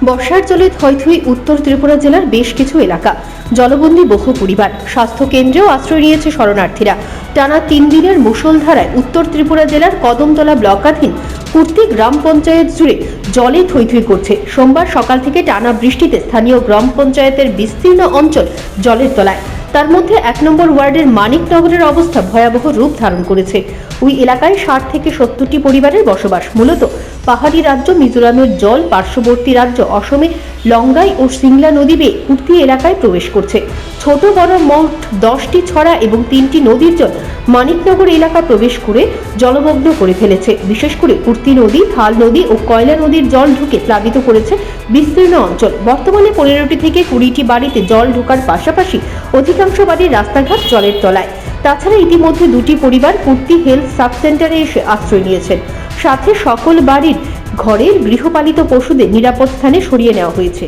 বর্ষার জলে থইথই উত্তর ত্রিপুরা জেলার বেশ কিছু এলাকা, জলবন্দী বহু পরিবার, স্বাস্থ্য কেন্দ্রেও আশ্রয় নিয়েছে শরণার্থীরা। টানা 3 দিনের মুষলধারায় উত্তর ত্রিপুরা জেলার কদমতলা ব্লকাধীন কুর্তি গ্রাম পঞ্চায়েত জুড়ে জলে থইথই করছে। সোমবার সকাল থেকে টানা বৃষ্টিতে স্থানীয় গ্রাম পঞ্চায়েতের বিস্তীর্ণ অঞ্চল জলের তলায়। তার মধ্যে 1 নম্বর ওয়ার্ডের মানিকনগরের অবস্থা ভয়াবহ রূপ ধারণ করেছে। ওই এলাকায় 60 থেকে 70টি পরিবারের বসবাস। মূলত পাহাড়ি রাজ্য মিজোরামের জল পার্শ্ববর্তী রাজ্য অসমে লঙ্গাই ও সিংলা নদী বেয়ে কুর্তি এলাকায় প্রবেশ করছে। ছোট বড় মোট 10টি ছড়া এবং 3টি নদীর জল মানিকনগর এলাকা প্রবেশ করে জলমগ্ন করে ফেলেছে। বিশেষ করে কুর্তি নদী, থাল নদী ও কয়লা নদীর জল ঢুকে প্লাবিত করেছে বিস্তীর্ণ অঞ্চল। বর্তমানে 15টি থেকে 20টি বাড়িতে জল ঢোকার পাশাপাশি অধিকাংশ বাড়ির রাস্তাঘাট জলের তলায়। তাছাড়া ইতিমধ্যে 2টি পরিবার কুর্তি হেলথ সাব সেন্টারে এসে আশ্রয় নিয়েছেন। সাথে সকল বাড়ির ঘরের গৃহপালিত পশুদের নিরাপদ স্থানে সরিয়ে নেওয়া হয়েছে।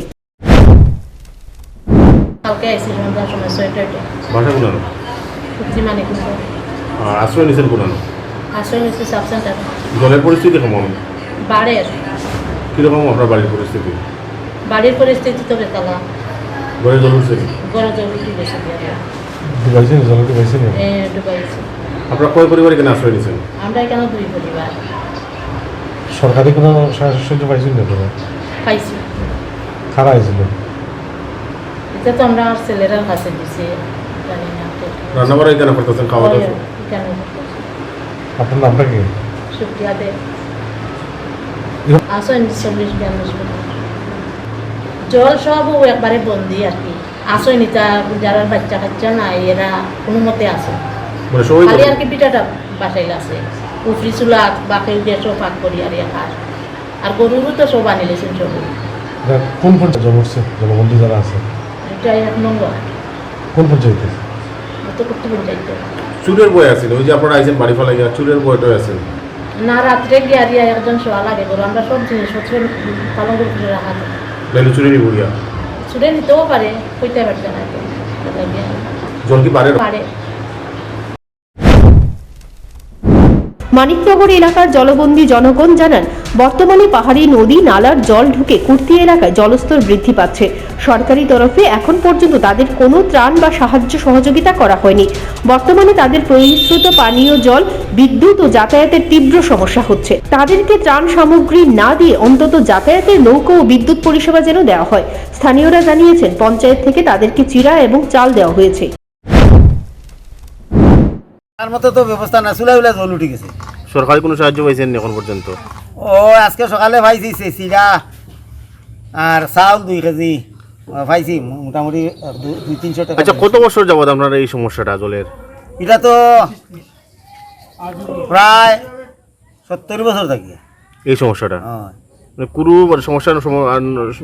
কালকে আইসি সন্ধ্যার সময় সোয়েটারটা বাসা কোন কুর্তি মানে কিন্তু আশ্রয় নিয়েছেন কোন আশ্রয় নিচ্ছে সাব সেন্টার জলের পরিস্থিতি কেমন? বাড়ের কীরকম আপনার বাড়ির পরিস্থিতি? বাড়ির পরিস্থিতি তো বেতালা ঘরে জল উঠছে কি? বড় জল উঠে গেছে ডুবাইছেন, জল ডুবাইছেন। ডুবাইছে। আপনারা কয় পরিবার এখানে আশ্রয় নিয়েছেন? আমরা এখানে 2 পরিবার সরকারি কোনো সাহায্য পাইছেন না? তোরা পাইছি। খারাপ হয়েছিল এটা তো আমরা ছেলেরা কাছে দিছি, জানি না রান্না বাড়া এখানে করতেছেন, খাওয়া দাওয়া? এখানে আপনার নামটা কি? শুক্রিয়া দে আসেন 40-42 জল সব একবারে বন্দি আর কি। আসেন এটা যারা বাচ্চা কাচ্চা নাই এরা কোনো মতে আসে, মানে সবাই খালি আর কি পিঠাটা বাসাইল আছে উফরি চুলাত বাকি দিয়ে সব পাক করি আর খার আর গরুরও তো সব আনিলেছেন সব। কোন পঞ্চায়েত জল উঠছে? জলবন্দী যারা আছে এটা 1 নম্বর কোন পঞ্চায়েতে? তো করতে পঞ্চায়েত চুরের বই আছে, ওই যে আপনারা আইছেন বাড়ি ফেলাই চুরের বইটাও আছে না। রাত্রে গিয়া দিয়া একজন শোয়া লাগে গরু, আমরা সব জিনিসপত্র পালন করে রাখা যায়। নাইলে চুরেরই বইয়া চুরে নিতেও পারে, কইতে পারছে না জল কি পারে? পারে। মানিকনগর এলাকার জলবন্দী জনগণ জানান, বর্তমানে পাহাড়ি নদী নালার জল ঢুকে কুর্তি এলাকায় জলস্তর বৃদ্ধি পাচ্ছে। সরকারি তরফে এখন পর্যন্ত তাদের কোনো ত্রাণ বা সাহায্য সহযোগিতা করা হয়নি। বর্তমানে তাদের পরিশ্রুত পানীয় জল, বিদ্যুৎ ও যাতায়াতের তীব্র সমস্যা হচ্ছে। তাদেরকে ত্রাণ সামগ্রী না দিয়ে অন্তত যাতায়াতের নৌকো ও বিদ্যুৎ পরিষেবা যেন দেওয়া হয়। স্থানীয়রা জানিয়েছেন, পঞ্চায়েত থেকে তাদেরকে চিরা এবং চাল দেওয়া হয়েছে। তার মতো তো ব্যবস্থা না, চুলা উলা জল উঠে গেছে। সরকারি কোনো সাহায্য পাইছেন এখন পর্যন্ত? ও আজকে সকালে পাইছি চিরা আর চাউল 2 কেজি পাইছি, মোটামুটি 200-300 টাকা। আচ্ছা, কত বছর যাবত আপনার এই সমস্যাটা জলের? এটা তো প্রায় 70 বছর থাকি এই সমস্যাটা মানে কোনো সমস্যার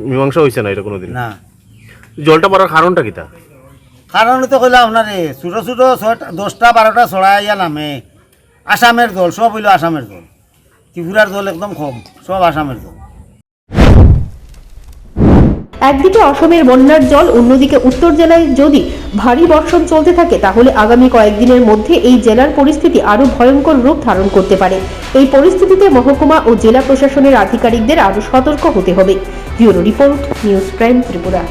মীমাংসা হয়েছে না এটা কোনোদিন? না। জলটা বাড়ার কারণটা কিতা? কারণ তো কইলাম আপনার ছোটো ছোটো 10টা-12টা ছড়াইয়া নামে। আসামের জল সব হইল আসামের জল, ত্রিপুরার জল একদম কম, সব আসামের জল। একদিকে অসমের বন্যার জল, অন্যদিকে উত্তর জেলায় যদি ভারী বর্ষণ চলতে থাকে তাহলে আগামী কয়েকদিনের মধ্যে এই জেলার পরিস্থিতি আরো ভয়ঙ্কর রূপ ধারণ করতে পারে। এই পরিস্থিতিতে মহকুমা ও জেলা প্রশাসনের আধিকারিকদের আরো সতর্ক হতে হবে। Bureau report, news prime Tripura.